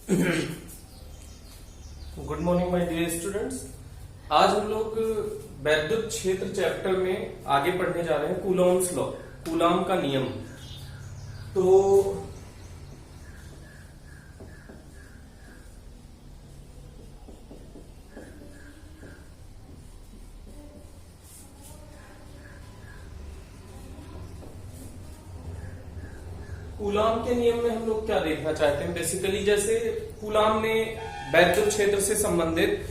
Good morning my dear students. आज हम लोग वैद्युत क्षेत्र चैप्टर में आगे पढ़ने जा रहे हैं कूलॉम्स लॉ, कूलाम का नियम। तो कूलाम के नियम में हम लोग क्या देखना चाहते हैं, बेसिकली जैसे कूलाम ने वैद्युत क्षेत्र से संबंधित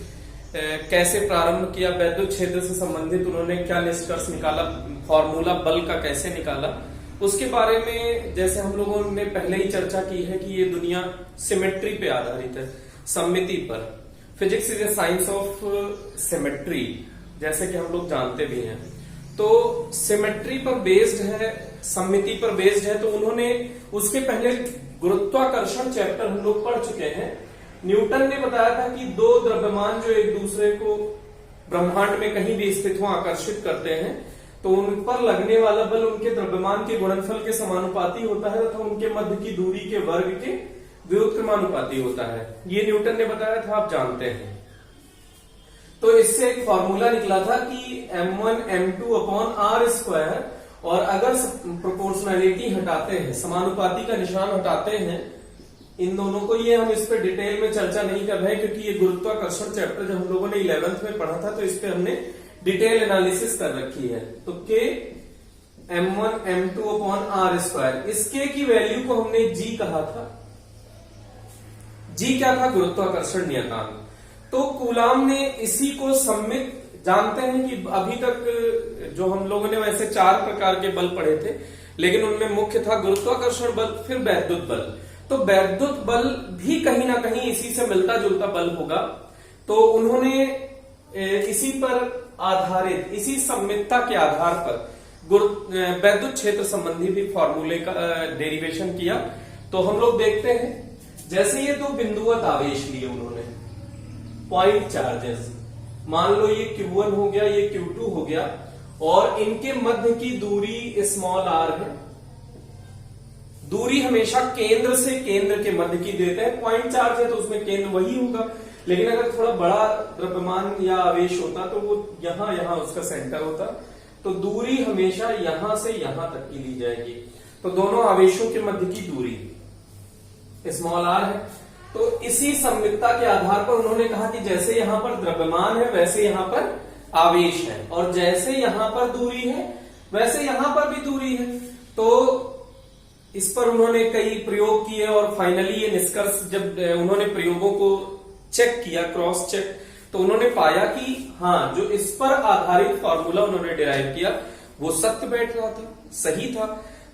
कैसे प्रारंभ किया, वैद्युत क्षेत्र से संबंधित उन्होंने क्या निष्कर्ष निकाला, फॉर्मूला बल का कैसे निकाला, उसके बारे में जैसे हम लोगों ने पहले ही चर्चा की है कि ये दुनिया सिमेट्री पे आधारित है, सममिति पर। Physics is a science of symmetry, जैसे कि हम लोग जानते भी हैं। तो सिमेट्री पर बेस्ड है, सममिति पर बेस्ड है। तो उन्होंने उसके पहले गुरुत्वाकर्षण चैप्टर हम लोग पढ़ चुके हैं। न्यूटन ने बताया था कि दो द्रव्यमान जो एक दूसरे को ब्रह्मांड में कहीं भी स्थित हो आकर्षित करते हैं तो उन पर लगने वाला बल उनके द्रव्यमान के गुणनफल के समानुपाती होता है तथा उनके मध्य की दूरी के वर्ग के व्युत्क्रमानुपाती होता है। ये न्यूटन ने बताया था, आप जानते हैं। तो इससे एक फॉर्मूला निकला था कि m1 m2 upon r square, और अगर प्रोपोर्शनैलिटी हटाते हैं, समानुपाती का निशान हटाते हैं इन दोनों को, ये हम इस पे डिटेल में चर्चा नहीं कर रहे हैं क्योंकि ये गुरुत्वाकर्षण चैप्टर जब हम लोगों ने 11th में पढ़ा था तो इस पे हमने डिटेल एनालिसिस कर रखी है। तो k m1 m2 upon r square, इस k की वैल्यू को हमने g कहा था। g क्या था? गुरुत्वाकर्षण नियतांक। तो कूलाम ने इसी को सम्मित, जानते हैं कि अभी तक जो हम लोगों ने वैसे 4 प्रकार के बल पढ़े थे, लेकिन उनमें मुख्य था गुरुत्वाकर्षण बल, फिर वैद्युत बल। तो वैद्युत बल भी कहीं ना कहीं इसी से मिलता जुलता बल होगा। तो उन्होंने इसी पर आधारित, इसी सम्मितता के आधार पर वैद्युत क्षेत्र संबंधी भी फॉर्मूले का डेरिवेशन किया। तो हम लोग देखते हैं, जैसे ये दो बिंदुवत आवेश लिए उन्होंने, पॉइंट चार्जेस, मान लो ये Q1 हो गया, ये Q2 हो गया, और इनके मध्य की दूरी स्मॉल r है। दूरी हमेशा केंद्र से केंद्र के मध्य की देते हैं। पॉइंट चार्ज है तो उसमें केंद्र वही होगा, लेकिन अगर थोड़ा बड़ा द्रव्यमान या आवेश होता तो वो यहां उसका सेंटर होता। तो दूरी हमेशा यहां से यहां तक की ली जाएगी। तो दोनों आवेशों के मध्य की दूरी स्मॉल r है। तो इसी सम्मितता के आधार पर उन्होंने कहा कि जैसे यहां पर द्रव्यमान है वैसे यहां पर आवेश है, और जैसे यहां पर दूरी है वैसे यहां पर भी दूरी है। तो इस पर उन्होंने कई प्रयोग किए और फाइनली ये निष्कर्ष, जब उन्होंने प्रयोगों को चेक किया, क्रॉस चेक, तो उन्होंने पाया कि हाँ, जो इस पर आधारित फॉर्मूला उन्होंने डिराइव किया वो सत्य बैठ रहा था, सही था।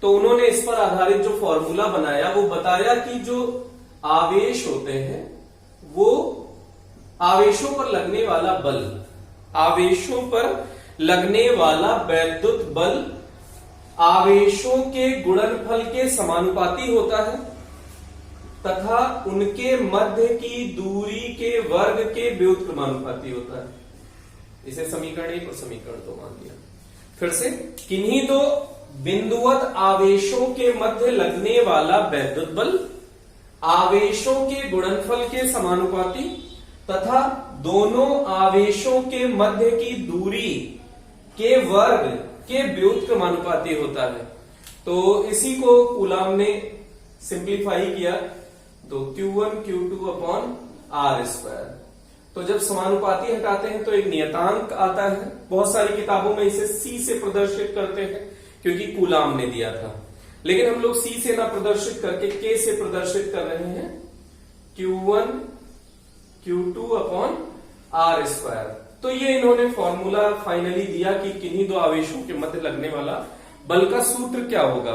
तो उन्होंने इस पर आधारित जो फॉर्मूला बनाया वो बताया कि जो आवेश होते हैं वो आवेशों पर लगने वाला बल, आवेशों पर लगने वाला वैद्युत बल आवेशों के गुणनफल के समानुपाती होता है तथा उनके मध्य की दूरी के वर्ग के व्युत्क्रमानुपाती होता है। इसे समीकरण 1 और समीकरण 2 मान लिया। फिर से, किन्हीं दो बिंदुवत आवेशों के मध्य लगने वाला वैद्युत बल आवेशों के गुणनफल के समानुपाती तथा दोनों आवेशों के मध्य की दूरी के वर्ग के व्युत्क्रमानुपाती होता है। तो इसी को कूलाम ने सिंप्लीफाई किया, तो Q1 Q2 upon r square. तो जब समानुपाती हटाते हैं तो एक नियतांक आता है। बहुत सारी किताबों में इसे C से प्रदर्शित करते हैं क्योंकि कूलाम ने दिया था, लेकिन हम लोग C से ना प्रदर्शित करके K से प्रदर्शित कर रहे हैं, Q1 Q2 upon r square. तो ये इन्होंने फॉर्मूला फाइनली दिया कि किन्हीं दो आवेशों के मध्य लगने वाला बल का सूत्र क्या होगा।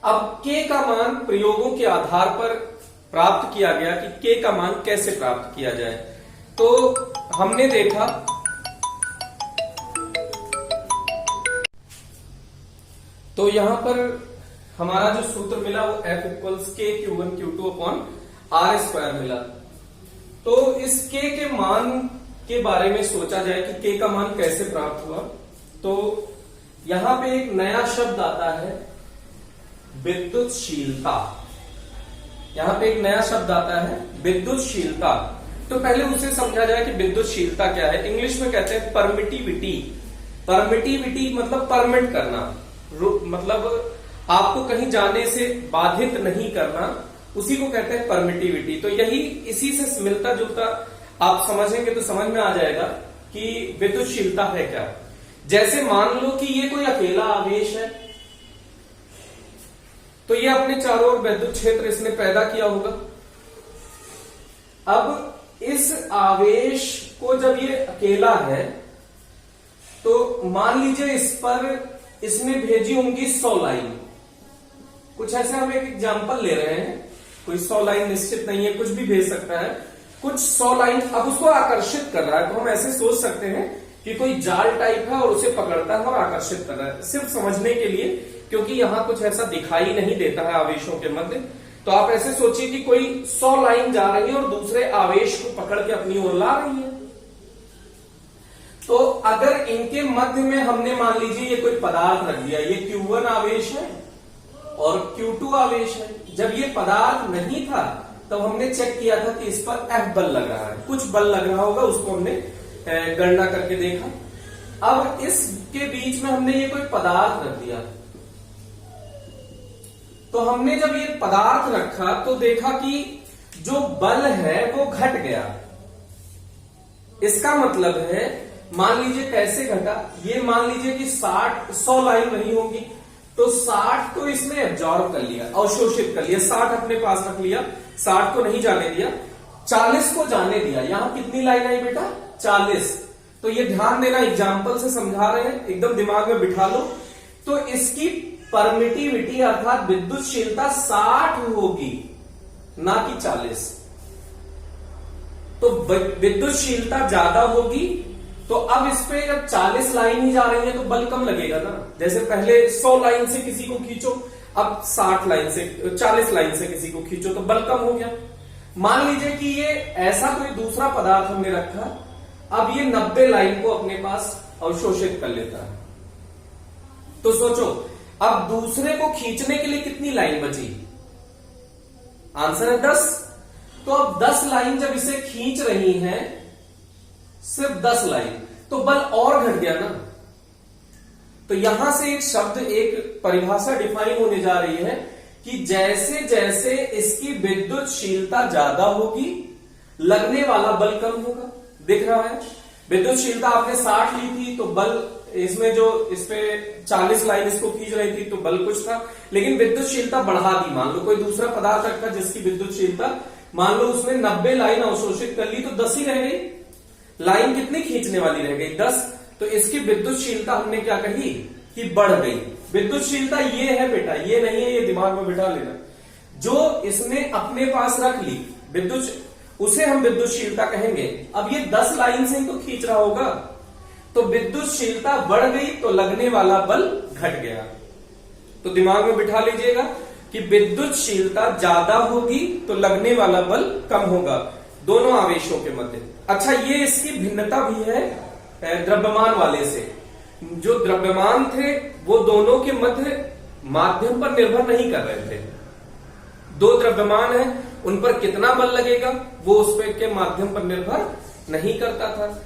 अब K का मान प्रयोगों के आधार पर प्राप्त किया गया कि K का मान कैसे प्राप्त किया जाए। तो हमने देखा, तो यहां पर हमारा जो सूत्र मिला वो F equals K Q1 Q2 upon r square मिला। तो इस K के मान के बारे में सोचा जाए कि K का मान कैसे प्राप्त हुआ। तो यहां पे एक नया शब्द आता है, विद्युतशीलता। यहां पे एक नया शब्द आता है विद्युतशीलता। तो पहले उसे समझा जाए कि विद्युतशीलता क्या है। इंग्लिश में कहते हैं परमिटिविटी। परमिटिविटी मतलब परमिट करना, मतलब आपको कहीं जाने से बाधित नहीं करना, उसी को कहते हैं परमिटिविटी। तो यही इसी से मिलता जुलता आप समझेंगे तो समझ में आ जाएगा कि विद्युतशीलता है क्या। जैसे मान लो कि ये कोई अकेला आवेश है, तो ये अपने चारों ओर विद्युत क्षेत्र इसने पैदा किया होगा। अब इस आवेश को जब ये अकेला है तो मान लीजिए इस पर इसने भेजी होंगी 100 लाइन। कुछ ऐसे हम एक एग्जांपल ले रहे हैं, कोई 100 लाइन निश्चित नहीं है, कुछ भी भेज सकता है। कुछ 100 लाइन अब उसको आकर्षित कर रहा है, तो हम ऐसे सोच सकते हैं कि कोई जाल टाइप है और उसे पकड़ता है और आकर्षित कर रहा है, सिर्फ समझने के लिए, क्योंकि यहां कुछ ऐसा दिखाई नहीं देता है आवेशों के मध्य। तो आप ऐसे सोचिए कि कोई 100 लाइन जा रही है और दूसरे आवेश को पकड़ के अपनी ओर ला रही है। तो अगर इनके मध्य में हमने मान लीजिए ये कोई पदार्थ रख दिया, ये Q1 आवेश है और Q2 आवेश है। जब ये पदार्थ नहीं था तब हमने चेक किया था कि इस पर F बल लग रहा है, कुछ बल लग रहा होगा, उसको हमने गणना करके देखा। अब इसके बीच में हमने ये कोई पदार्थ रख दिया, तो हमने जब ये पदार्थ रखा तो देखा कि जो बल है वो घट गया। इसका मतलब है, मान लीजिए कैसे घटा, ये मान लीजिए कि 100 लाइन रही होगी, तो 60 तो इसने एब्जॉर्ब कर लिया, अवशोषित कर लिया, 60 अपने पास रख लिया, 60 को नहीं जाने दिया, 40 को जाने दिया। यहां कितनी लाइन आई बेटा? 40। तो ये ध्यान देना, एग्जाम्पल से समझा रहे हैं, एकदम दिमाग में बिठा लो। तो इसकी परमिटिविटी अर्थात विद्युतशीलता 60 होगी, ना कि 40। तो विद्युतशीलता ज्यादा होगी, तो अब इस पे जब 40 लाइन ही जा रही है तो बल कम लगेगा ना। जैसे पहले 100 लाइन से किसी को खींचो, अब 60 लाइन से 40 लाइन से किसी को खींचो तो बल कम हो गया। मान लीजिए कि ये ऐसा कोई दूसरा पदार्थ हमने रखा, अब ये 90 लाइन को अपने पास अवशोषित कर लेता है। तो सोचो, अब दूसरे को खींचने के लिए कितनी लाइन बची? आंसर है 10। तो अब 10 लाइन जब इसे खींच रही हैं, सिर्फ 10 लाइन, तो बल और घट गया ना। तो यहां से एक शब्द, एक परिभाषा डिफाइन होने जा रही है कि जैसे जैसे इसकी विद्युतशीलता ज्यादा होगी, लगने वाला बल कम होगा। दिख रहा है, विद्युतशीलता आपने 60 ली थी तो बल इसमें जो इस पे 40 लाइन इसको खींच रही थी तो बल कुछ था, लेकिन विद्युतशीलता बढ़ा दी। मान लो कोई दूसरा पदार्थ रखा जिसकी विद्युतशीलता, मान लो उसने 90 लाइन अवशोषित कर ली, तो 10 ही रह गई। लाइन कितनी खींचने वाली रह गई? 10। तो इसकी विद्युतशीलता हमने क्या कही कि बढ़ गई। विद्युतशीलता ये है बेटा, ये नहीं है, ये दिमाग में बिठा लेना। जो इसने अपने पास रख ली विद्युत, उसे हम विद्युतशीलता कहेंगे। अब ये 10 लाइन से ही तो खींच रहा होगा, तो विद्युतशीलता बढ़ गई तो लगने वाला बल घट गया। तो दिमाग में बिठा लीजिएगा कि विद्युतशीलता ज्यादा होगी तो लगने वाला बल कम होगा दोनों आवेशों के मध्य। अच्छा, ये इसकी भिन्नता भी है द्रव्यमान वाले से। जो द्रव्यमान थे वो दोनों के मध्य माध्यम पर निर्भर नहीं कर रहे थे। दो द्रव्यमान है, उन पर कितना बल लगेगा वो उस पे के माध्यम पर निर्भर नहीं करता था।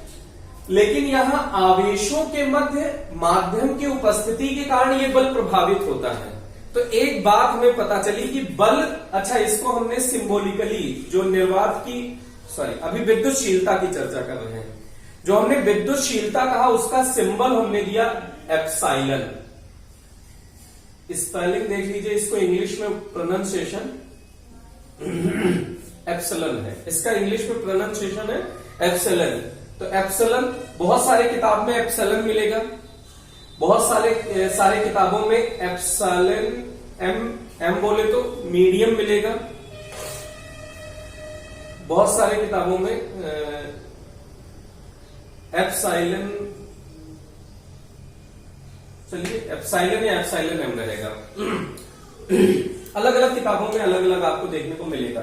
लेकिन यहां आवेशों के मध्य माध्यम की उपस्थिति के कारण ये बल प्रभावित होता है। तो एक बात हमें पता चली कि बल, अच्छा इसको हमने सिंबॉलिकली जो निर्वात की, अभी विद्युतशीलता की चर्चा कर रहे हैं, जो हमने विद्युतशीलता कहा उसका सिंबल हमने दिया एप्सिलॉन। स्पेलिंग देख लीजिए, इसको इंग्लिश में प्रोनाउंसिएशन एप्सिलॉन है, इसका इंग्लिश में प्रोनाउंसिएशन है एप्सिलॉन। तो एप्सिलॉन बहुत सारे किताब में एप्सिलॉन मिलेगा, बहुत सारे किताबों में एप्सिलॉन एम बोले तो मीडियम मिलेगा, बहुत सारे किताबों में एप्सिलॉन, चलिए एप्सिलॉन या एप्सिलॉन एम रहेगा। अलग अलग किताबों में अलग अलग आपको देखने को मिलेगा।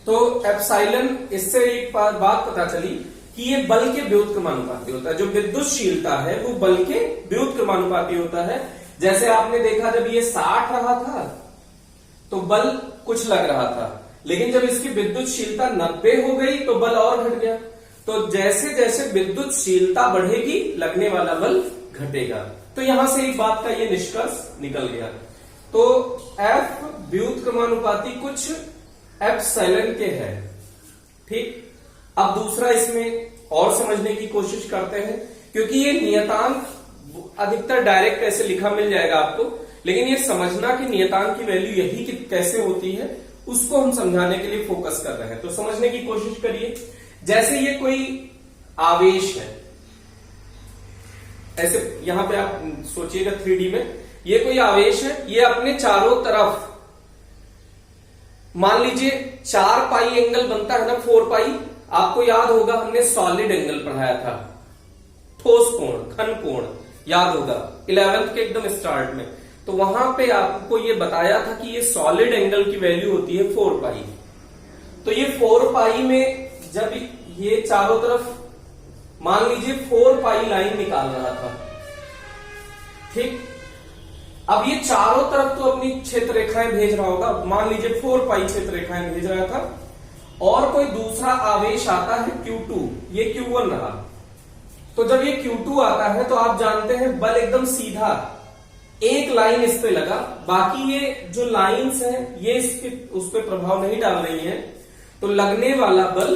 तो एप्सिलॉन, इससे एक बात पता चली कि ये बल के व्युत्क्रमानुपाती होता है। जो विद्युतशीलता है वो बल के व्युत्क्रमानुपाती होता है। जैसे आपने देखा जब ये 60 रहा था तो बल कुछ लग रहा था, लेकिन जब इसकी विद्युतशीलता 90 हो गई तो बल और घट गया। तो जैसे जैसे विद्युतशीलता बढ़ेगी लगने वाला बल घटेगा। तो यहां से एक बात का ये निष्कर्ष निकल गया। तो F व्युत्क्रमानुपाती कुछ एप्सिलॉन के है। ठीक, अब दूसरा इसमें और समझने की कोशिश करते हैं, क्योंकि ये नियतांक अधिकतर डायरेक्ट ऐसे लिखा मिल जाएगा आपको, लेकिन ये समझना कि नियतांक की वैल्यू यही कि कैसे होती है उसको हम समझाने के लिए फोकस कर रहे हैं। तो समझने की कोशिश करिए। जैसे ये कोई आवेश है, ऐसे यहां पे आप सोचिएगा 3D में, ये कोई आवेश है, ये अपने चारों तरफ मान लीजिए 4 पाई एंगल बनता है ना, 4 पाई, आपको याद होगा हमने सॉलिड एंगल पढ़ाया था, ठोस कोण, घन कोण, याद होगा 11th के एकदम स्टार्ट में। तो वहां पे आपको ये बताया था कि ये सॉलिड एंगल की वैल्यू होती है 4 पाई। तो ये 4 पाई में जब ये चारों तरफ मान लीजिए 4 पाई लाइन निकाल रहा था, ठीक, अब ये चारों तरफ तो अपनी क्षेत्र रेखाएं भेज रहा होगा, मान लीजिए 4 पाई क्षेत्र रेखाएं भेज रहा था, और कोई दूसरा आवेश आता है Q2, ये Q1 रहा। तो जब ये Q2 आता है तो आप जानते हैं बल एकदम सीधा एक लाइन इस पे लगा, बाकी ये जो लाइंस हैं ये इसके उस पे प्रभाव नहीं डाल रही हैं। तो लगने वाला बल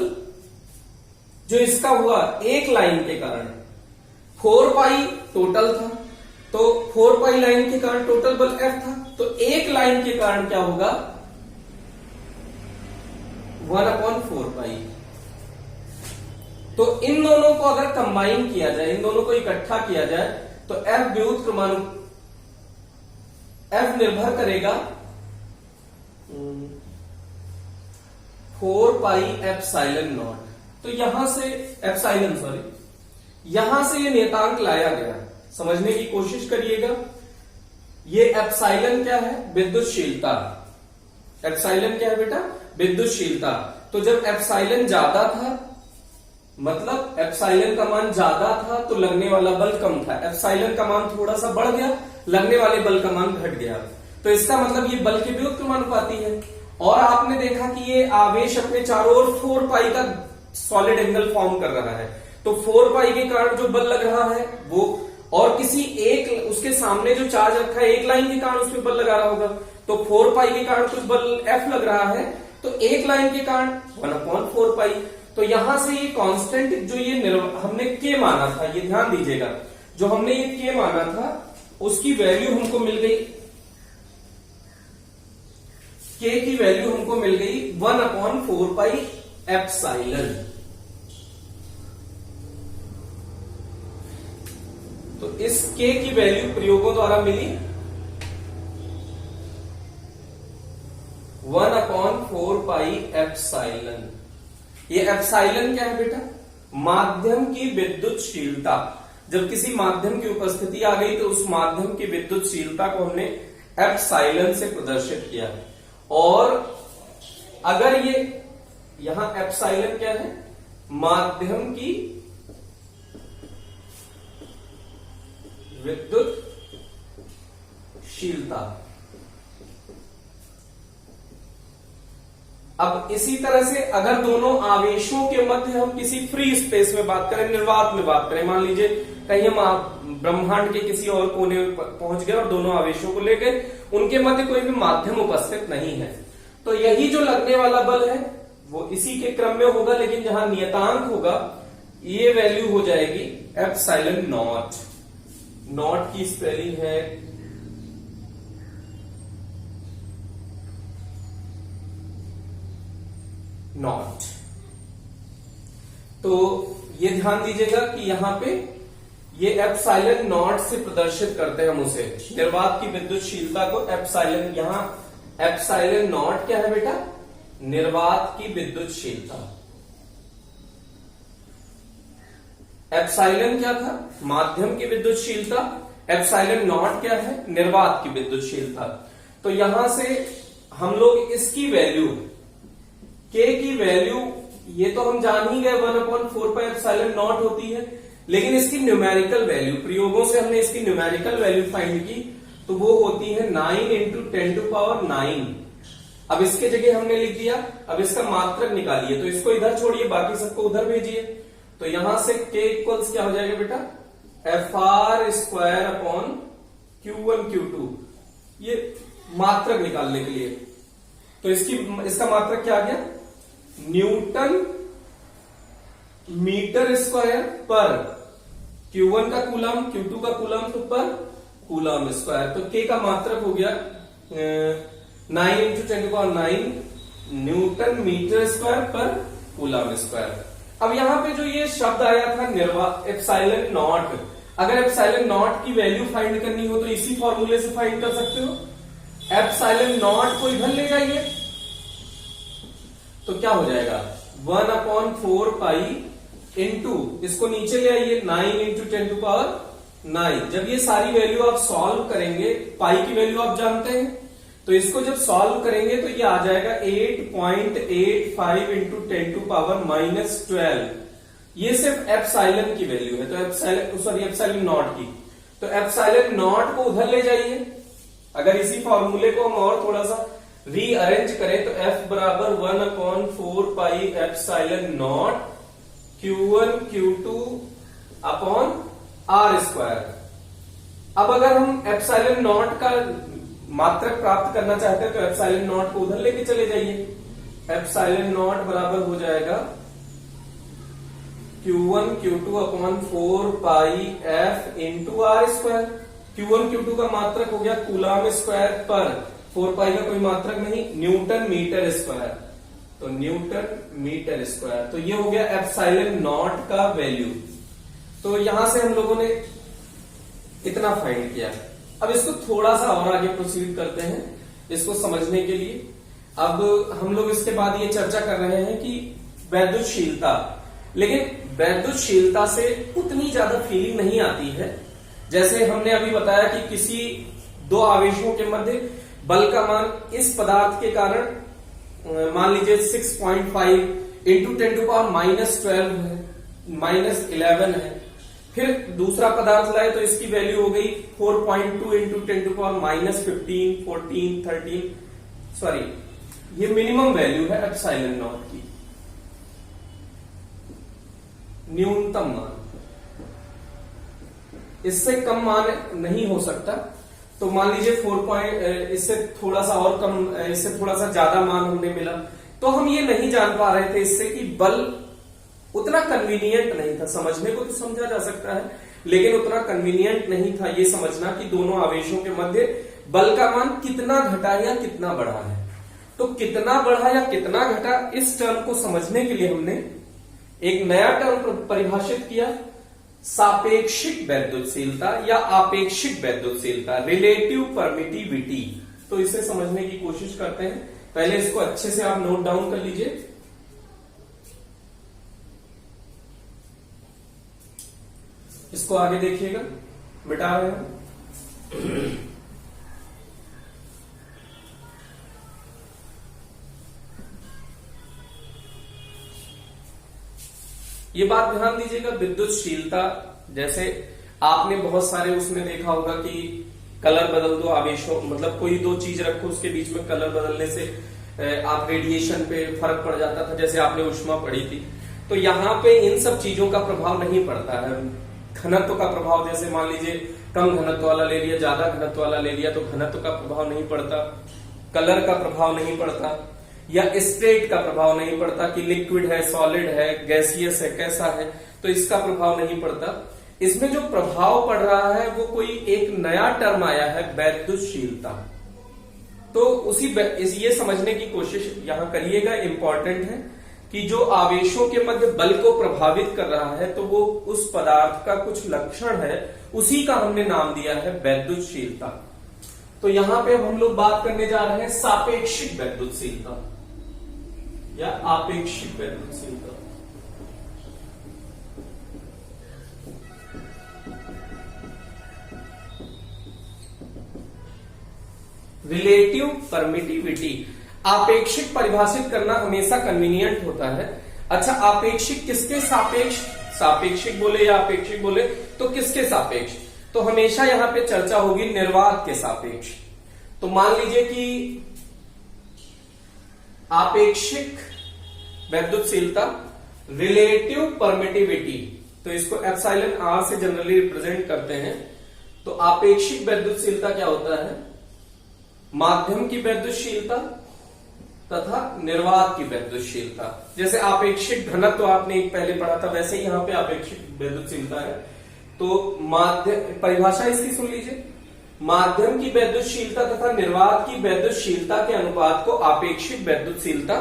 जो इसका हुआ एक लाइन के कारण, 4 पाई टोटल था, तो 4 पाई लाइन के कारण टोटल बल F था, तो एक लाइन के कारण क्या होगा 1/4 पाई। तो इन दोनों को अगर कंबाइन किया जाए, इन दोनों को इकट्ठा किया जाए, तो F व्युत्क्रमानुपाती F निर्भर करेगा 4 पाई एप्सिलॉन नॉट। तो यहां से एप्सिलॉन, सॉरी, यहां से ये नियतांक लाया गया, समझने की कोशिश करिएगा। ये एप्सिलॉन क्या है, विद्युतशीलता। एप्सिलॉन क्या है बेटा, विद्युतशीलता। तो जब एप्सिलॉन ज्यादा था, मतलब एप्सिलॉन का मान ज्यादा था तो लगने वाला बल कम था, एप्सिलॉन का मान थोड़ा सा बढ़ गया, लगने वाले बल का मान घट गया। तो इसका मतलब ये बल के व्युत्क्रमानुपाती है। और आपने देखा कि ये आवेश अपने चारों ओर 4 पाई का सॉलिड एंगल फॉर्म कर रहा है, तो 4 पाई के कारण जो बल लग रहा है वो, और किसी एक उसके सामने जो चार्ज रखा है एक लाइन के कारण उस पर बल लगा रहा होगा, तो 4 पाई के कारण कुछ बल F लग रहा है, तो एक लाइन के कारण 1/4 पाई। तो यहां से ये कांस्टेंट जो ये हमने K माना था, ये ध्यान दीजिएगा, जो हमने ये K माना था उसकी वैल्यू हमको मिल गई, K की वैल्यू हमको मिल गई 1/4 पाई एप्सिलॉन। तो इस K की वैल्यू प्रयोगों द्वारा मिली 1/4 पाई एप्सिलॉन। ये एप्सिलॉन क्या है बेटा, माध्यम की विद्युतशीलता। जब किसी माध्यम की उपस्थिति आ गई तो उस माध्यम की विद्युतशीलता को हमने एप्सिलॉन से प्रदर्शित किया। और अगर ये यहां एप्सिलॉन क्या है, माध्यम की विद्युतशीलता। अब इसी तरह से अगर दोनों आवेशों के मध्य हम किसी फ्री स्पेस में बात करें, निर्वात में बात करें, मान लीजिए कहीं हम ब्रह्मांड के किसी और कोने पहुंच गए और दोनों आवेशों को लेके उनके मध्य कोई भी माध्यम उपस्थित नहीं है, तो यही जो लगने वाला बल है वो इसी के क्रम में होगा, लेकिन जहां नियतांक होगा ये वैल्यू हो जाएगी एप्सिलॉन नॉट। नॉट की स्पेलिंग है नॉट। तो ये ध्यान दीजिएगा कि यहां पे ये एप्सिलॉन नॉट से प्रदर्शित करते हैं हम उसे, निर्वात की विद्युतशीलता को एप्सिलॉन। यहां एप्सिलॉन नॉट क्या है बेटा, निर्वात की विद्युतशीलता। एप्सिलॉन क्या था, माध्यम की विद्युतशीलता, एप्सिलॉन नॉट क्या है, निर्वात की विद्युतशीलता। तो यहां से हम लोग इसकी वैल्यू, K की वैल्यू, ये तो हम जान ही गए 1/4 पाई एप्सिलॉन नॉट होती है, लेकिन इसकी न्यूमेरिकल वैल्यू, प्रयोगों से हमने इसकी न्यूमेरिकल वैल्यू फाइंड की, तो वो होती है 9 × 10⁹। अब इसके जगह हमने लिख दिया, अब इसका मात्रक निकालिए, तो इसको इधर छोड़िए, बाकी सबको उधर भेजिए। तो यहां से k इक्वल्स क्या हो जाएगा बेटा, FR square upon Q1 Q2, ये मात्रक निकालने के लिए। तो इसका मात्रक क्या आ गया, न्यूटन मीटर स्क्वायर पर Q1 का कूलम, Q2 का कूलम, तो पर कूलम स्क्वायर। तो K का मात्रक हो गया 9 × 10⁹ न्यूटन मीटर स्क्वायर पर कूलम स्क्वायर। अब यहां पे जो ये शब्द आया था एप्सिलॉन नॉट, अगर एप्सिलॉन नॉट की वैल्यू फाइंड करनी हो तो इसी फॉर्मूले से फाइंड कर सकते हो। एप्सिलॉन नॉट को इधर ले जाइए तो क्या हो जाएगा, 1/4 पाई इंटू, इसको नीचे ले आइए, 9 × 10⁹। जब ये सारी वैल्यू आप सॉल्व करेंगे, पाई की वैल्यू आप जानते हैं, तो इसको जब सॉल्व करेंगे तो ये आ जाएगा 8.85 × 10⁻⁻12। ये सिर्फ एप्सिलॉन की वैल्यू है, तो एप्सिलॉन नॉट की। तो एप्सिलॉन नॉट को उधर ले जाइए। अगर इसी फॉर्मूले को हम और थोड़ा सा रीअरेंज करें तो F बराबर 1/4 pi epsilon not Q1 Q2 upon R square. अब अगर हम एप्सिलॉन नॉट का मात्रक प्राप्त करना चाहते हैं तो एप्सिलॉन नॉट को उधर लेके चले जाइए। एप्सिलॉन नॉट बराबर हो जाएगा Q1 Q2 अपॉन 4 पाई F into R square. Q1 Q2 का मात्रक हो गया कूलम स्क्वायर पर, 4 पाई का कोई मात्रक नहीं, न्यूटन मीटर स्क्वायर, तो न्यूटन मीटर स्क्वायर। तो ये हो गया एप्सिलॉन नॉट का वैल्यू। तो यहां से हम लोगों ने इतना फाइंड किया। अब इसको थोड़ा सा और आगे प्रोसीड करते हैं इसको समझने के लिए। अब हम लोग इसके बाद ये चर्चा कर रहे हैं कि वैद्युतशीलता, लेकिन वैद्युतशीलता से उतनी ज्यादा फीलिंग नहीं आती है। जैसे हमने अभी बताया कि किसी दो आवेशों के मध्य बल का मान इस पदार्थ के कारण मान लीजिए 6.5 × 10⁻⁻12 है, -11 है। फिर दूसरा पदार्थ लाए तो इसकी वैल्यू हो गई 4.2 × 10⁻15 14 13, सॉरी ये मिनिमम वैल्यू है एप्सिलॉन नॉट की, न्यूनतम मान। इससे कम मान नहीं हो सकता। तो मान लीजिए 4 इससे थोड़ा सा और कम, इससे थोड़ा सा ज्यादा मान हमें मिला, तो हम ये नहीं जान पा रहे थे इससे कि बल उतना कन्वीनियंट नहीं था। समझने को तो समझा जा सकता है, लेकिन उतना कन्वीनियंट नहीं था ये समझना कि दोनों आवेशों के मध्य बल का मान कितना घटा या कितना बढ़ा है। तो कितना बढ़ा या कितना घटा, इस टर्म को समझने के लिए हमने एक नया टर्म परिभाषित किया, सापेक्षिक वैद्युतशीलता या आपेक्षिक वैद्युतशीलता, रिलेटिव परमिटिविटी। तो इसे समझने की कोशिश करते हैं। पहले इसको अच्छे से आप नोट डाउन कर लीजिए। इसको आगे देखिएगा, मिटा रहे हैं। ये बात ध्यान दीजिएगा, विद्युतशीलता जैसे आपने बहुत सारे उसमें देखा होगा कि कलर बदल दो आवेशों, मतलब कोई दो चीज रखो उसके बीच में कलर बदलने से आप रेडिएशन पे फर्क पड़ जाता था, जैसे आपने ऊष्मा पढ़ी थी। तो यहाँ पे इन सब चीजों का प्रभाव नहीं पड़ता है। घनत्व का प्रभाव, जैसे मान लीजिए कम घनत्व वाला ले लिया, ज्यादा घनत्व वाला ले लिया, तो घनत्व का प्रभाव नहीं पड़ता, कलर का प्रभाव नहीं पड़ता, या स्टेट का प्रभाव नहीं पड़ता कि लिक्विड है, सॉलिड है, गैसियस है, कैसा है, तो इसका प्रभाव नहीं पड़ता। इसमें जो प्रभाव पड़ रहा है वो कोई एक नया टर्म आया है, वैद्युतशीलता। तो ये समझने की कोशिश यहां करिएगा, इंपॉर्टेंट है कि जो आवेशों के मध्य बल को प्रभावित कर रहा है तो वो उस पदार्थ का कुछ लक्षण है, उसी का हमने नाम दिया है वैद्युतशीलता। तो यहां पे हम लोग बात करने जा रहे हैं सापेक्षिक वैद्युतशीलता या आपेक्षिक वैद्युतशीलता। रिलेटिव परमिटिविटी, आपेक्षिक परिभाषित करना हमेशा कन्वीनियंट होता है। अच्छा, आपेक्षिक किसके सापेक्ष, सापेक्षिक बोले या अपेक्षिक बोले तो किसके सापेक्ष, तो हमेशा यहां पे चर्चा होगी निर्वात के सापेक्ष। तो मान लीजिए कि आपेक्षिक वैद्युतशीलता, रिलेटिव परमिटिविटी, तो इसको एप्सिलॉन आर से जनरली रिप्रेजेंट करते हैं। तो आपेक्षिक वैद्युतशीलता क्या होता है? माध्यम की वैद्युतशीलता तथा निर्वात की वैद्युतशीलता। जैसे आपेक्षिक घनत्व तो आपने एक पहले पढ़ा था, वैसे ही यहां पे आपेक्षिक वैद्युतशीलता है। तो माध्यम, परिभाषा इसकी सुन लीजिए, माध्यम की वैद्युतशीलता तथा निर्वात की वैद्युतशीलता के अनुपात को आपेक्षिक वैद्युतशीलता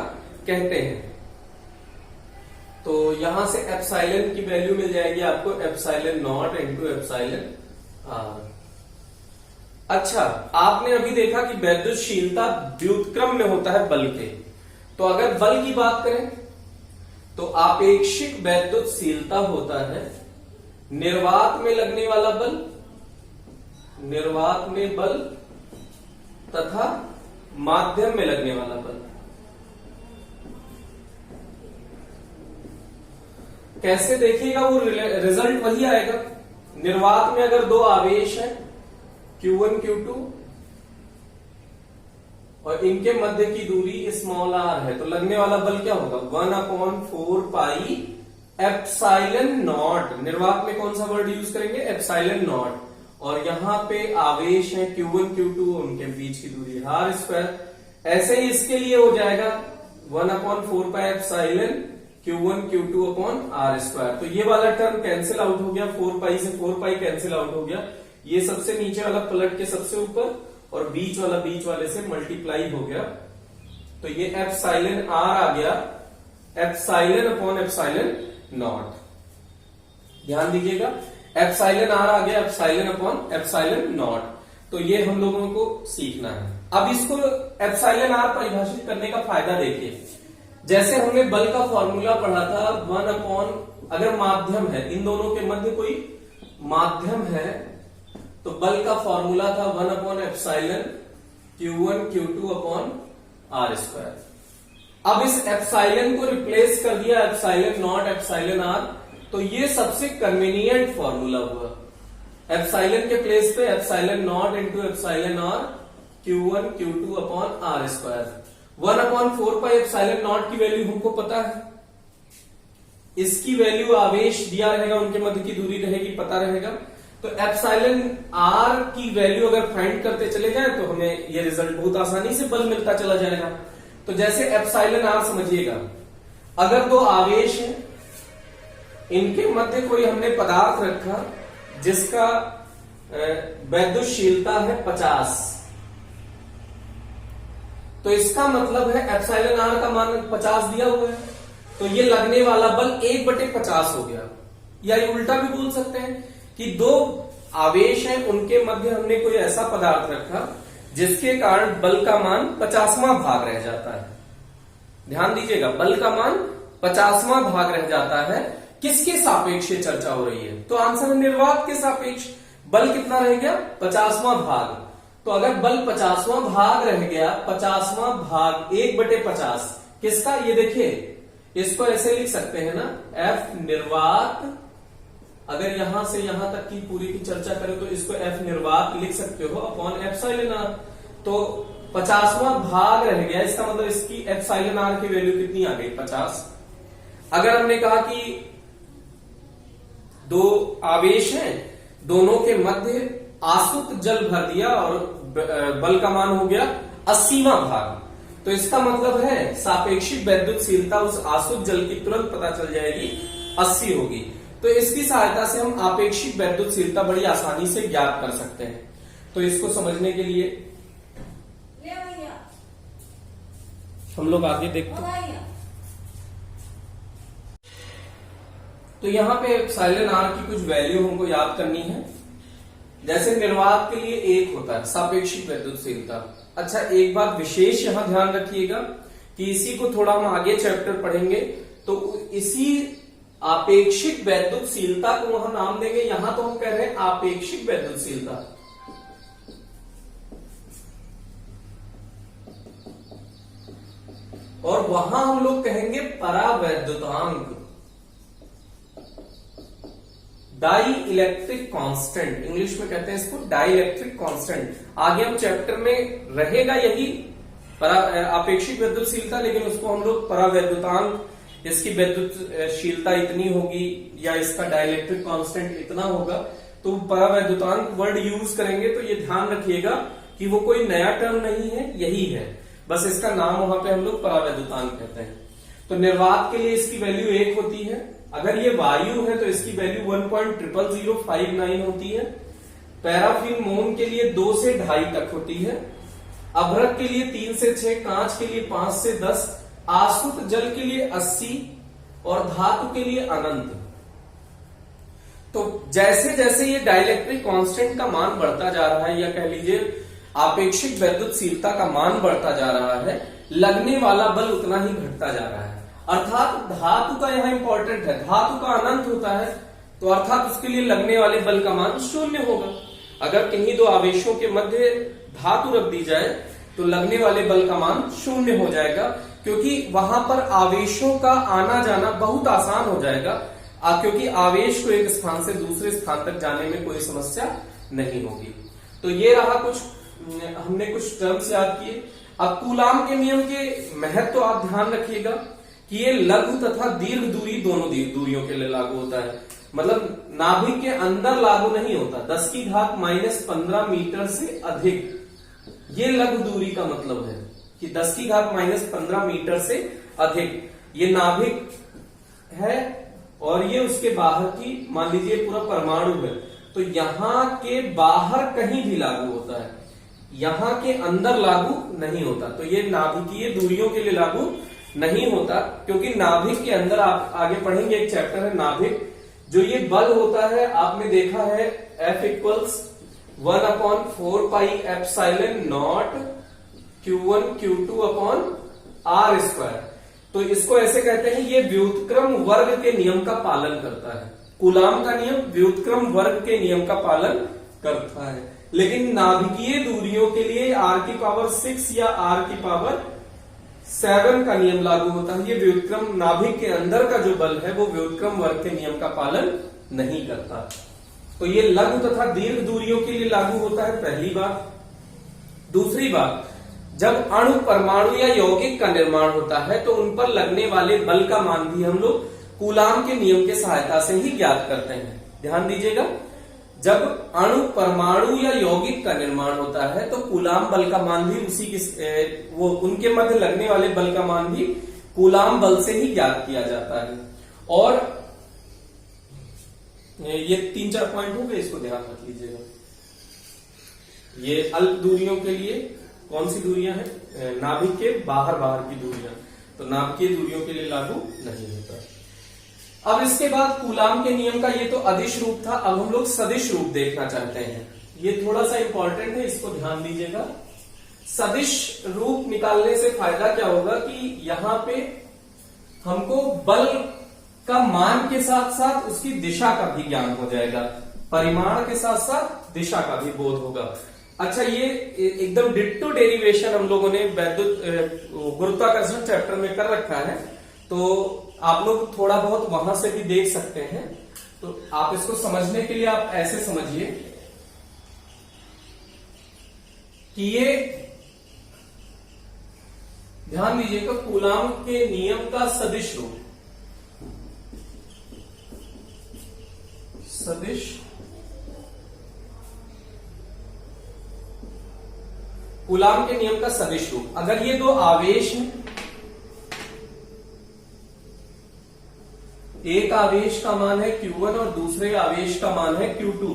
कहते हैं। तो यहां से एप्सिलॉन की वैल्यू मिल जाएगी आपको epsilon naught into epsilon R. अच्छा, आपने अभी देखा कि वैद्युतशीलता व्युत्क्रम में होता है बल के। तो अगर बल की बात करें तो आपेक्षिक वैद्युतशीलता होता है निर्वात में लगने वाला बल, निर्वात में बल तथा माध्यम में लगने वाला बल। कैसे देखिएगा, वो रिजल्ट वही आएगा। निर्वात में अगर दो आवेश है Q1 Q2 और इनके मध्य की दूरी स्मॉल r है, तो लगने वाला बल क्या होगा? 1/4 पाई एप्सिलॉन नॉट। निर्वात में कौन सा वर्ड यूज करेंगे? Epsilon not. और यहां पे आवेश है Q1 Q2, उनके बीच की दूरी r स्क्वायर। ऐसे ही इसके लिए हो जाएगा 1/4 pi epsilon Q1 Q2 upon r square. तो ये वाला टर्म कैंसिल आउट हो गया, 4 पाई से 4 पाई कैंसिल आउट हो गया। ये सबसे नीचे वाला पलट के सबसे ऊपर और बीच वाले से मल्टीप्लाई हो गया। तो ये एप्सिलॉन r आ गया एप्सिलॉन अपॉन एप्सिलॉन नॉट। ध्यान दीजिएगा, एप्सिलॉन r आ गया एप्सिलॉन अपॉन एप्सिलॉन नॉट। तो ये हम लोगों को सीखना है। अब इसको एप्सिलॉन r परिभाषित करने का फायदा देखिए। जैसे हमने बल का फॉर्मूला पढ़ा था 1/, अगर माध्यम है, इन दोनों के मध्य कोई माध्यम है, तो बल का फॉर्मूला था 1/एप्सिलॉन Q1 Q2 upon r square. अब इस एप्सिलॉन को रिप्लेस कर दिया एप्सिलॉन नॉट एप्सिलॉन r, तो ये सबसे कन्वीनियंट फॉर्मूला हुआ। एप्सिलॉन के प्लेस पे epsilon naught into epsilon r Q1 Q2 upon r square. 1/4 pi epsilon not की वैल्यू हमको पता है, इसकी वैल्यू आवेश दिया रहेगा, उनके मध्य की दूरी रहेगी, पता रहेगा। तो एप्सिलॉन r की वैल्यू अगर फाइंड करते चले जाए तो हमें ये रिजल्ट बहुत आसानी से बल मिलता चला जाएगा। तो जैसे एप्सिलॉन r समझिएगा, अगर दो आवेश हैं, इनके मध्य कोई हमने पदार्थ रखा जिसका वैद्युतशीलता है 50, तो इसका मतलब है एप्सिलॉन r का मान 50 दिया हुआ है, तो ये लगने वाला बल 1/50 हो गया। या ये उल्टा भी बोल सकते हैं कि दो आवेश हैं, उनके मध्य हमने कोई ऐसा पदार्थ रखा जिसके कारण बल का मान 50वां भाग रह जाता है। ध्यान दीजिएगा, बल का मान 50वां भाग रह जाता है। किसके सापेक्ष चर्चा हो रही है? तो आंसर है निर्वात के सापेक्ष। बल कितना रह गया? 50वां भाग। तो अगर बल 50वां भाग रह गया, 50वां भाग 1/50 किसका? ये देखिए, इसको ऐसे लिख सकते हैं ना, F निर्वात। अगर यहां से यहां तक की पूरी की चर्चा करें तो इसको F निर्वात लिख सकते हो अपॉन एप्सिलॉन r। तो 50वां भाग रह गया, इसका मतलब इसकी एप्सिलॉन r की वैल्यू कितनी आ गई? 50। अगर हमने कहा कि दो आवेश हैं, दोनों के मध्य आसुत जल भर दिया और बल का मान हो गया 80वां भाग, तो इसका मतलब है सापेक्षिक वैद्युतशीलता उस आसुत जल की तुरंत पता चल जाएगी, 80 होगी। तो इसकी सहायता से हम आपेक्षिक वैद्युतशीलता बड़ी आसानी से ज्ञात कर सकते हैं। तो इसको समझने के लिए हम लोग आगे देखते हैं। तो यहां पे एप्सिलॉन r की कुछ वैल्यू हमको याद करनी है। जैसे निर्वात के लिए 1 होता है सापेक्षिक वैद्युतशीलता। अच्छा, एक बात विशेष यहां ध्यान रखिएगा कि इसी को थोड़ा हम आगे चैप्टर पढ़ेंगे तो इसी आपेक्षिक वैद्युतशीलता को वहां नाम देंगे। यहां तो हम कह रहे हैं आपेक्षिक वैद्युतशीलता। और वहां हम लोग कहेंगे परावैद्युतांक, डाई इलेक्ट्रिक कांस्टेंट, इंग्लिश में कहते हैं इसको डाई इलेक्ट्रिक कांस्टेंट। आगे हम चैप्टर में रहेगा यही, आपेक्षिक विद्युतशीलता, लेकिन उसको हम लोग परावैद्युतांक, इसकी विद्युतशीलता इतनी होगी या इसका डाइलेक्ट्रिक कांस्टेंट इतना होगा, तो परावैद्युतांक वर्ड यूज करेंगे तो ये ध्यान रखिएगा कि वो कोई नया टर्म नहीं है, यही है, बस इसका नाम वहां पे हम लोग परावैद्युतांक कहते हैं। तो निर्वात के लिए इसकी वैल्यू 1 होती है। अगर ये वायु है तो इसकी वैल्यू 1.0059 होती है। पैराफिन मोम के लिए 2 से 2.5 तक होती है। अभ्रक के लिए 3 से 6, कांच के लिए 5 से 10, आसुत जल के लिए 80 और धातु के लिए अनंत। तो जैसे जैसे ये डाइलेक्ट्रिक कांस्टेंट का मान बढ़ता जा रहा है, या कह लीजिए आपेक्षिक विद्युतशीलता का मान बढ़ता जा रहा है, लगने वाला बल उतना ही घटता जा रहा है। अर्थात धातु का यहां इंपॉर्टेंट है, धातु का अनंत होता है, तो अर्थात उसके लिए लगने वाले बल का मान 0 होगा। अगर कहीं दो आवेशों के मध्य धातु रख दी जाए तो लगने वाले बल का मान 0 हो जाएगा, क्योंकि वहां पर आवेशों का आना जाना बहुत आसान हो जाएगा, क्योंकि आवेश को एक स्थान से दूसरे स्थान तक जाने में कोई समस्या नहीं होगी। तो ये रहा कुछ, हमने कुछ टर्म्स याद किए। अब कूलाम के नियम के महत्व तो आप ध्यान रखिएगा कि ये लघु तथा दीर्घ दूरी दोनों दूरियों के लिए लागू होता है। मतलब नाभिक के अंदर लागू नहीं होता। 10⁻⁻15 मीटर से अधिक, ये लघु दूरी का मतलब है कि 10⁻⁻15 मीटर से अधिक ये नाभिक है, और ये उसके बाहर की, मान लीजिए पूरा परमाणु है, तो यहां के बाहर कहीं भी लागू होता है, यहां के अंदर लागू नहीं होता। तो ये नाभिकीय दूरियों के लिए लागू नहीं होता, क्योंकि नाभिक के अंदर, आप आगे पढ़ेंगे, एक चैप्टर है नाभिक, जो ये बल होता है आपने देखा है F = 1/4πε0 Q1 Q2/r²। तो इसको ऐसे कहते हैं, ये व्युत्क्रम वर्ग के नियम का पालन करता है। कूलाम का नियम व्युत्क्रम वर्ग के नियम का पालन करता है, लेकिन नाभिकीय दूरियों के लिए r⁶ या r�7 का नियम लागू होता है। ये व्युत्क्रम, नाभिक के अंदर का जो बल है वो व्युत्क्रम वर्ग के नियम का पालन नहीं करता। तो ये लघु तथा दीर्घ दूरियों के लिए लागू होता है, पहली बात। दूसरी बात, जब अणु, परमाणु या यौगिक का निर्माण होता है तो उन पर लगने वाले बल का मान भी हम लोग कूलाम के नियम के सहायता से ही ज्ञात करते हैं। ध्यान दीजिएगा, जब अणु, परमाणु या यौगिक का निर्माण होता है तो कूलाम बल का मान भी उसी की, वो उनके मध्य लगने वाले बल का मान भी कूलाम बल से ही ज्ञात किया जाता है। और ये 3-4 पॉइंट हो गए, इसको ध्यान रख लीजिएगा। ये अल्प दूरियों के लिए कौन सी दूरियां हैं? नाभिक के बाहर की दूरियां, तो नाभिकीय दूरियों के लिए लागू नहीं होता। अब इसके बाद कूलाम के नियम का ये तो अदिश रूप था, अब हम लोग सदिश रूप देखना चाहते हैं। ये थोड़ा सा इंपॉर्टेंट है, इसको ध्यान दीजिएगा। सदिश रूप निकालने से फायदा क्या होगा कि यहां पे हमको बल का मान के साथ साथ उसकी दिशा का भी ज्ञान हो जाएगा, परिमाण के साथ साथ दिशा का भी बोध होगा। अच्छा, ये एकदम डिट्टो डेरिवेशन हम लोगों ने गुरुत्वाकर्षण चैप्टर में कर रखा है, तो आप लोग थोड़ा बहुत वहां से भी देख सकते हैं। तो आप इसको समझने के लिए आप ऐसे समझिए कि ये, ध्यान दीजिएगा, कूलाम के नियम का सदिश रूप, सदिश कूलाम के नियम का सदिश रूप, अगर ये दो आवेश हैं, एक आवेश का मान है Q1 और दूसरे आवेश का मान है Q2।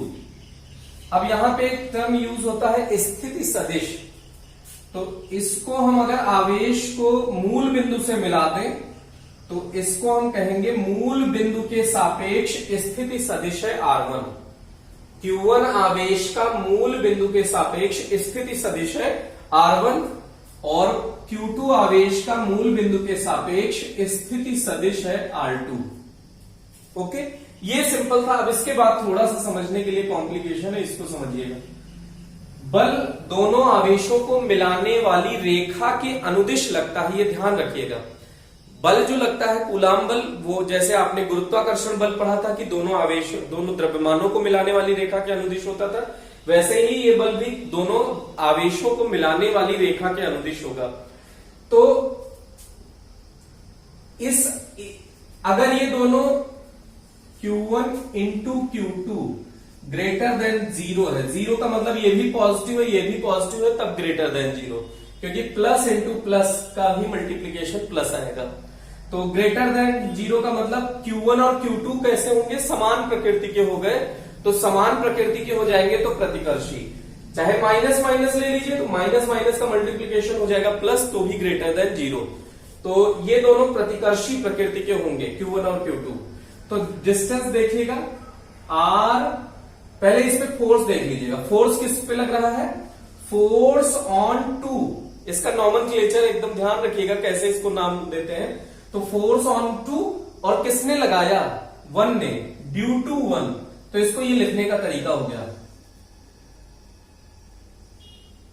अब यहां पे एक टर्म यूज होता है स्थिति सदिश, तो इसको हम अगर आवेश को मूल बिंदु से मिला दें तो इसको हम कहेंगे मूल बिंदु के सापेक्ष स्थिति सदिश है R1। Q1 आवेश का मूल बिंदु के सापेक्ष स्थिति सदिश है R1 और Q2 आवेश का मूल बिंदु के सापेक्ष स्थिति सदिश है R2। ओके, ये सिंपल था। अब इसके बाद थोड़ा सा समझने के लिए कॉम्प्लिकेशन है, इसको समझिएगा। बल दोनों आवेशों को मिलाने वाली रेखा के अनुदिश लगता है, ये ध्यान रखिएगा। बल जो लगता है कूलाम बल, वो जैसे आपने गुरुत्वाकर्षण बल पढ़ा था कि दोनों द्रव्यमानों को मिलाने वाली रेखा के अनुदिश होता था, वैसे ही ये बल भी दोनों आवेशों को मिलाने वाली रेखा के अनुदिश होगा। तो अगर ये दोनों Q1 into Q2 greater than 0 है, 0 का मतलब ये भी पॉजिटिव है, ये भी पॉजिटिव है, तब ग्रेटर देन 0, क्योंकि प्लस इंटू प्लस का ही मल्टीप्लीकेशन प्लस आएगा। तो ग्रेटर देन 0 का मतलब Q1 और Q2 कैसे होंगे, समान प्रकृति के हो गए, तो समान प्रकृति के हो जाएंगे तो प्रतिकर्षी। चाहे माइनस माइनस ले लीजिए तो माइनस माइनस का मल्टीप्लीकेशन हो जाएगा प्लस, तो भी ग्रेटर देन 0। तो ये दोनों प्रतिकर्षी प्रकृति के होंगे Q1 और Q2। तो डिस्टेंस देखिएगा R, पहले इस पे फोर्स देख लीजिएगा, फोर्स किस पे लग रहा है, फोर्स ऑन 2। इसका नॉमेनक्लेचर एकदम ध्यान रखिएगा कैसे इसको नाम देते हैं। तो फोर्स ऑन 2 और किसने लगाया, 1 ने, ड्यू टू 1। तो इसको ये लिखने का तरीका हो गया।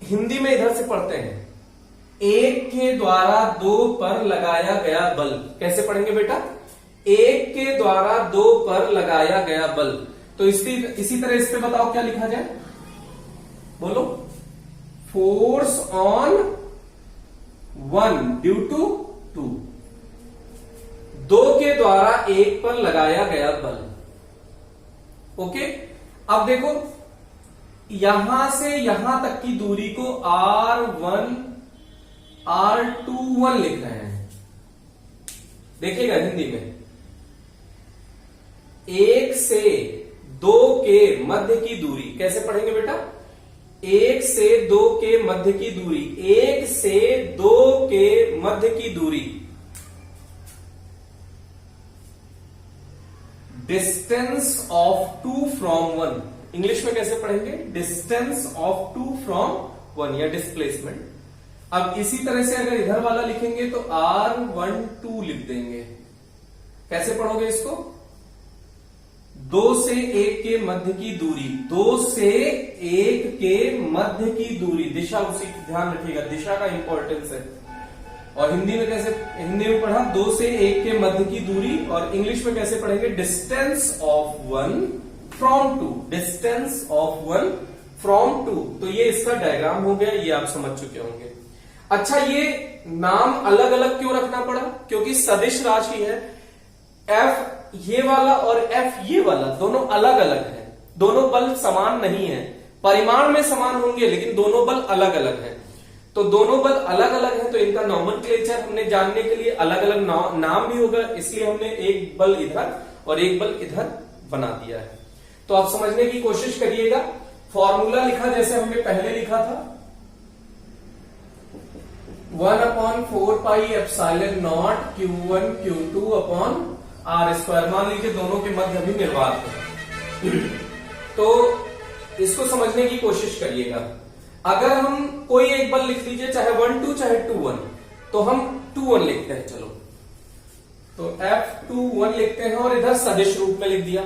हिंदी में इधर से पढ़ते हैं, 1 के द्वारा 2 पर लगाया गया बल। कैसे पढ़ेंगे बेटा, 1 के द्वारा 2 पर लगाया गया बल। तो इसी तरह इस पे बताओ क्या लिखा जाए, बोलो, फोर्स ऑन 1 ड्यू टू 2, 2 के द्वारा 1 पर लगाया गया बल। ओके, अब देखो यहां से यहां तक की दूरी को R1 R21 लिख रहे हैं। देखिएगा हिंदी में, 1 से 2 के मध्य की दूरी कैसे पढ़ेंगे बेटा, 1 से 2 के मध्य की दूरी, 1 से 2 के मध्य की दूरी डिस्टेंस ऑफ 2 फ्रॉम 1। इंग्लिश में कैसे पढ़ेंगे, डिस्टेंस ऑफ 2 फ्रॉम 1 या डिस्प्लेसमेंट। अब इसी तरह से अगर इधर वाला लिखेंगे तो R12 लिख देंगे। कैसे पढ़ोगे इसको, 2 से 1 के मध्य की दूरी, 2 से 1 के मध्य की दूरी, दिशा उसी ध्यान रखिएगा, दिशा का इंपॉर्टेंस है। और हिंदी में कैसे, हिंदी में पढ़ा 2 से 1 के मध्य की दूरी, और इंग्लिश में कैसे पढ़ेंगे, distance of 1 from 2, distance of 1 from 2। तो ये इसका डायग्राम हो गया, ये आप समझ चुके होंगे। अच्छा, ये नाम अलग अलग क्यों रखना पड़ा, क्योंकि सदिश राशि है, F ये वाला और F ये वाला दोनों अलग अलग है, दोनों बल समान नहीं है, परिमाण में समान होंगे लेकिन दोनों बल अलग अलग है। तो दोनों बल अलग अलग है, तो इनका नॉमेनक्लेचर हमने जानने के लिए अलग अलग नाम भी होगा, इसलिए हमने एक बल इधर और एक बल इधर बना दिया है। तो आप समझने की कोशिश करिएगा। फॉर्मूला लिखा जैसे हमने पहले लिखा था, 1/4πε0 Q1 Q2 अपॉन R²। मान लीजिए दोनों के मध्य अभी निर्वात है, तो इसको समझने की कोशिश करिएगा। अगर हम कोई एक बल लिख लीजिए, चाहे 1-2 चाहे 2-1, तो हम 2-1 लिखते हैं। चलो, तो F21 लिखते हैं और इधर सदिश रूप में लिख दिया।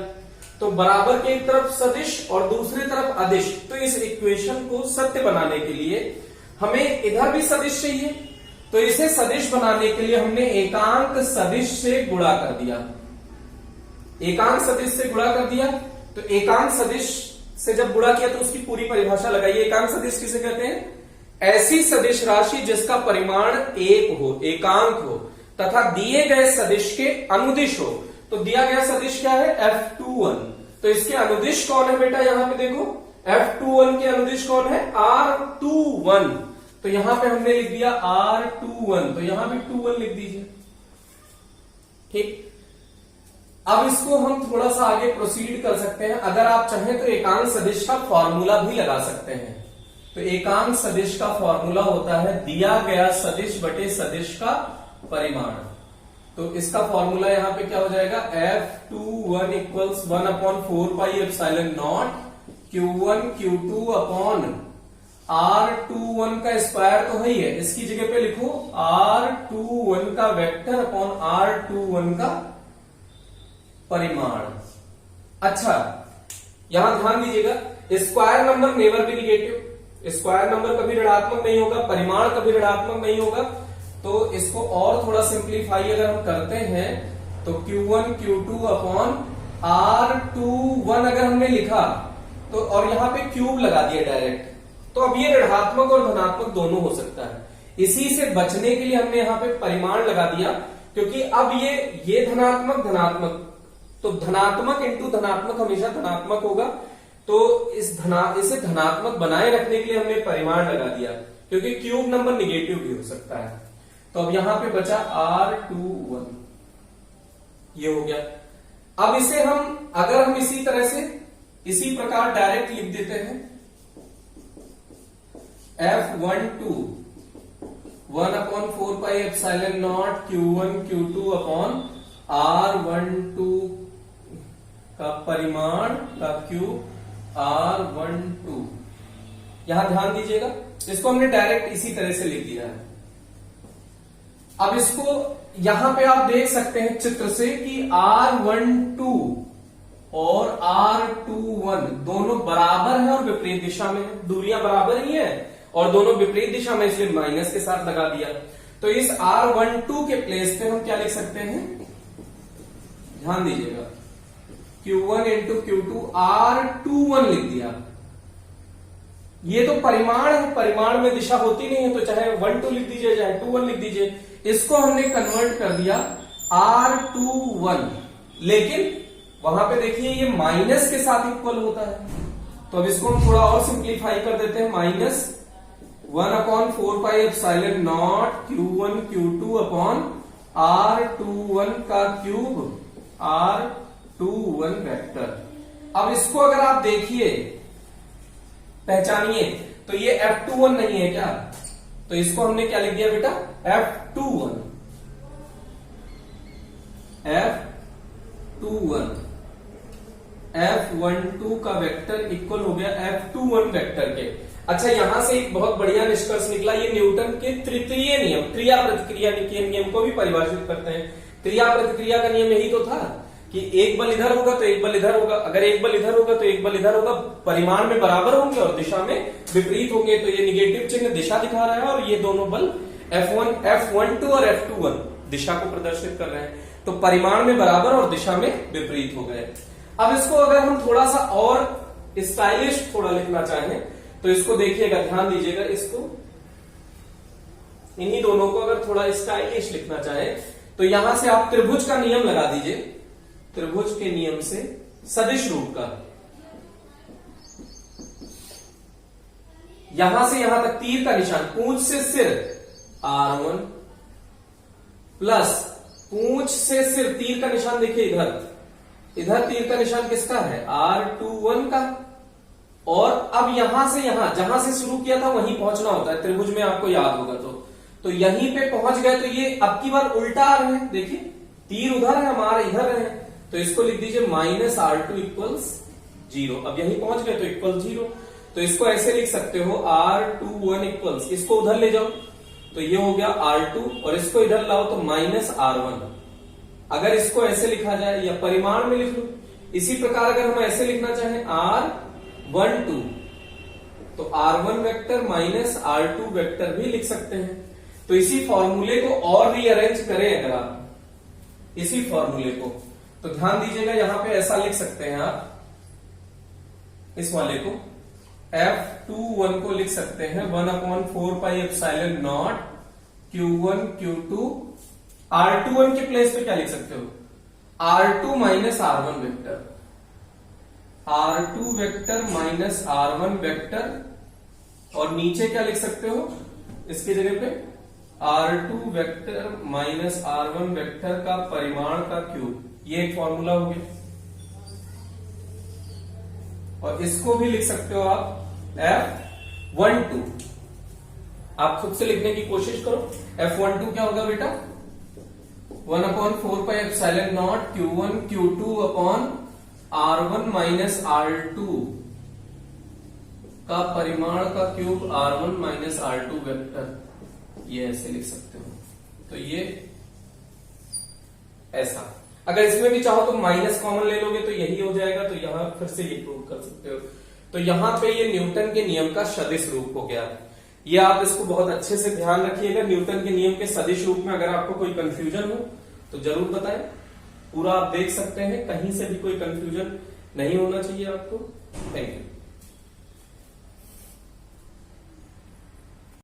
तो बराबर के एक तरफ सदिश और दूसरी तरफ अदिश। तो इस इक्वेशन को सत्य बनाने के लिए हमें इधर भी सदिश चाहिए, तो इसे सदिश बनाने के लिए हमने एकांक सदिश से गुणा कर दिया। एकांक सदिश से गुणा कर दिया, तो एकांक सदिश से जब गुणा किया तो उसकी पूरी परिभाषा लगाइए। एकांक सदिश किसे कहते हैं, ऐसी सदिश राशि जिसका परिमाण 1 हो, एकांक हो, तथा दिए गए सदिश के अनुदिश हो। तो दिया गया सदिश क्या है, F21। तो इसके अनुदिश कौन है बेटा, यहां पे देखो, F21 के अनुदिश कौन है, R21। तो यहां पे हमने लिख दिया R21, तो यहां भी 21 लिख दीजिए। ठीक, अब इसको हम थोड़ा सा आगे प्रोसीड कर सकते हैं। अगर आप चाहें तो एकांक सदिश का फॉर्मूला भी लगा सकते हैं। तो एकांक सदिश का फॉर्मूला होता है दिया गया सदिश बटे सदिश का परिमाण। तो इसका फॉर्मूला यहां पे क्या हो जाएगा, F21 equals 1/4πε0 Q1 Q2 upon R21 का स्क्वायर तो है ही है, इसकी जगह पे लिखो R21 का वेक्टर अपॉन R21 का परिमाण। अच्छा, यहां ध्यान दीजिएगा, square number never be negative, square number कभी ऋणात्मक नहीं होगा, परिमाण कभी ऋणात्मक नहीं होगा। तो इसको और थोड़ा सिंप्लीफाई अगर हम करते हैं तो Q1 Q2 अपॉन R21 अगर हमने लिखा तो, और यहां पे क्यूब लगा दिया डायरेक्ट, तो अब ये ऋणात्मक और धनात्मक दोनों हो सकता है। इसी से बचने के लिए हमने यहाँ पे परिमाण लगा दिया, क्योंकि अब ये धनात्मक धनात्मक, तो धनात्मक इंटू धनात्मक हमेशा धनात्मक होगा, तो इसे धनात्मक बनाए रखने के लिए हमने परिमाण लगा दिया, क्योंकि क्यूब नंबर निगेटिव भी हो सकता है। तो अब यहां पे बचा R21, ये हो गया। अब इसे अगर हम इसी तरह से इसी प्रकार डायरेक्ट लिख देते हैं, F12 1/4πε0 Q1 Q2 upon R12 का परिमाण का क्यूब R12। यहां ध्यान दीजिएगा, इसको हमने डायरेक्ट इसी तरह से लिख दिया है। अब इसको यहां पे आप देख सकते हैं चित्र से कि R12 और R21 दोनों बराबर है और विपरीत दिशा में है, दूरियां बराबर ही है और दोनों विपरीत दिशा में, इसलिए माइनस के साथ लगा दिया। तो इस R12 के प्लेस पे हम क्या लिख सकते हैं, ध्यान दीजिएगा, Q1 इंटू Q2 R21 लिख दिया। ये तो परिमाण है, परिमाण में दिशा होती नहीं है, तो चाहे 12 लिख दीजिए चाहे 21 लिख दीजिए। इसको हमने कन्वर्ट कर दिया R21, लेकिन वहां पे देखिए ये माइनस के साथ इक्वल होता है, तो अब इसको हम थोड़ा और सिंप्लीफाई कर देते हैं, -1/4πε0 Q1 Q2 अपॉन R21 का क्यूब R21 वेक्टर। अब इसको अगर आप देखिए, पहचानिए, तो ये F21 नहीं है क्या, तो इसको हमने क्या लिख दिया बेटा, F21। F12 का वेक्टर इक्वल हो गया F21 वेक्टर के। अच्छा, यहां से एक बहुत बढ़िया निष्कर्ष निकला, ये न्यूटन के तृतीय नियम, क्रिया प्रतिक्रिया के नियम को भी परिभाषित करते हैं। क्रिया प्रतिक्रिया का नियम यही तो था कि एक बल इधर होगा तो एक बल इधर होगा, अगर एक बल इधर होगा तो एक बल इधर होगा, परिमाण में बराबर होंगे और दिशा में विपरीत होंगे। तो ये निगेटिव चिन्ह दिशा दिखा रहा है और ये दोनों बल F12 और F21 दिशा को प्रदर्शित कर रहे हैं, तो परिमाण में बराबर और दिशा में विपरीत हो गए। अब इसको अगर हम थोड़ा सा और स्टाइलिश थोड़ा लिखना चाहें, तो इसको देखिएगा, ध्यान दीजिएगा, इसको इन्हीं दोनों को अगर थोड़ा स्टाइलिश लिखना चाहें, तो यहां से आप त्रिभुज का नियम लगा दीजिए, त्रिभुज के नियम से सदिश रूप का, यहां से यहां तक तीर का निशान, पूंछ से सिर R1 प्लस पूंछ से सिर, तीर का निशान देखिए इधर, इधर तीर का निशान किसका है, R21 का। और अब यहां से यहां, जहां से शुरू किया था वहीं पहुंचना होता है त्रिभुज में, आपको याद होगा तो यहीं पे पहुंच गए, तो ये अब की बार उल्टा आ रहे हैं, देखिए तीर उधर है, हमारे इधर है, तो इसको लिख दीजिए -R2 इक्वल्स 0। अब यहीं पहुंच गए तो इक्वल 0, तो इसको ऐसे लिख सकते हो R21 इक्वल्स, इसको उधर ले जाओ तो ये हो गया R2 और इसको इधर लाओ तो -R1। अगर इसको ऐसे लिखा जाए या परिमाण में लिख लो, इसी प्रकार अगर हम ऐसे लिखना चाहें R12 तो R1 वेक्टर -R2 वेक्टर भी लिख सकते हैं। तो इसी फॉर्मूले को और रीअरेंज करें अगर आप इसी फॉर्मूले को, तो ध्यान दीजिएगा, यहां पे ऐसा लिख सकते हैं आप, इस वाले को F21 को लिख सकते हैं 1/4πε0 Q1 Q2, R21 के प्लेस पे क्या लिख सकते हो, R2 -R1 vector, R2 vector -R1 vector, और नीचे क्या लिख सकते हो इसकी जगह पे R2 वेक्टर -R1 वेक्टर का परिमाण का क्यूब, ये एक फॉर्मूला हो गया। और इसको भी लिख सकते हो आप F12, आप खुद से लिखने की कोशिश करो। F12 क्या होगा बेटा, 1/4πε0 Q1 Q2 upon R1 -R2 का परिमाण का क्यूब R1 -R2 वेक्टर, ये ऐसे लिख सकते हो। तो ये ऐसा, अगर इसमें भी चाहो तो माइनस कॉमन ले लोगे तो यही हो जाएगा, तो यहां फिर से ये प्रूव कर सकते हो। तो यहां पे ये न्यूटन के नियम का सदिश रूप हो गया। ये आप इसको बहुत अच्छे से ध्यान रखिएगा, न्यूटन के नियम के सदिश रूप में अगर आपको कोई कंफ्यूजन हो तो जरूर बताएं, पूरा आप देख सकते हैं, कहीं से भी कोई कंफ्यूजन नहीं होना चाहिए आपको। Thank you.